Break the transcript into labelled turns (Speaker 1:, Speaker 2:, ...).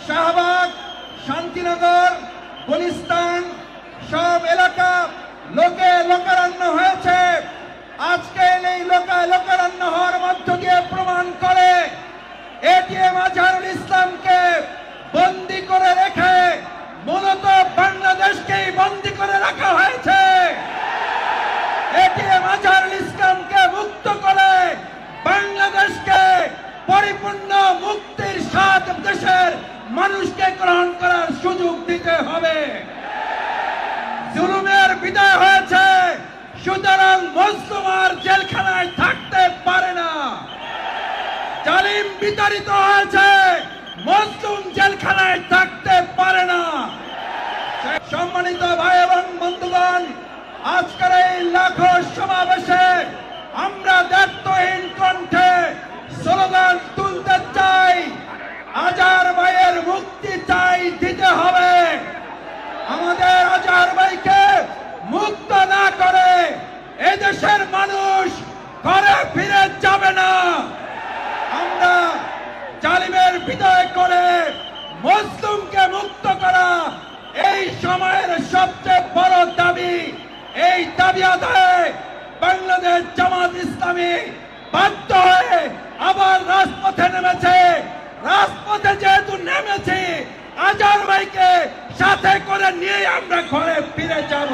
Speaker 1: শাহবাগ, শান্তিনগর, গুলিস্তান সব এলাকা লোকারণ্য হয়েছে। আজকে এই লোকারণ্য হওয়ার মধ্য দিয়ে প্রমাণ করে এটিএম আজহারুল ইসলামকে বন্দী করে রেখে মূলত বাংলাদেশকেই বন্দী করে রাখা হয়েছে। এটিএম আজহারুল ইসলামকে মুক্ত করে বাংলাদেশকে পরিপূর্ণ মুক্তির স্বাদ দেশের মানুষকে গ্রহণ করার সুযোগ দিতে হবে। জুলুমের বিদায় হয়েছে, সুতরাং মজলুম আর জেলখানায় থাকতে পারে না। জালিম বিতাড়িত হয়েছে, মজলুম জেলখানায় থাকতে পারে না। সম্মানিত ভাই এবং বন্ধুগণ, আজকের এই লাখো সমাবেশে আমরা দায়িত্বহীন কণ্ঠে স্লোগান তুলতে চাই, আজহার ভাইয়ের মুক্তি চাই, দিতে হবে। আমাদের আজহার ভাইকে মুক্ত না করে এদেশের মানুষ ঘরে ফিরে যাবে না। আমরা জালিমের বিদায় করে মজলুমকে মুক্ত করা এই সময়ের সবচেয়ে বড় দাবি। এই দাবি আদায়ে বাংলাদেশ জামাত ইসলামী বাধ্য হয়ে আবার রাজপথে নেমেছে। রাজপথে যেহেতু নেমেছি, আজহার ভাইকে সাথে করে নিয়ে আমরা ঘরে ফিরে যাব।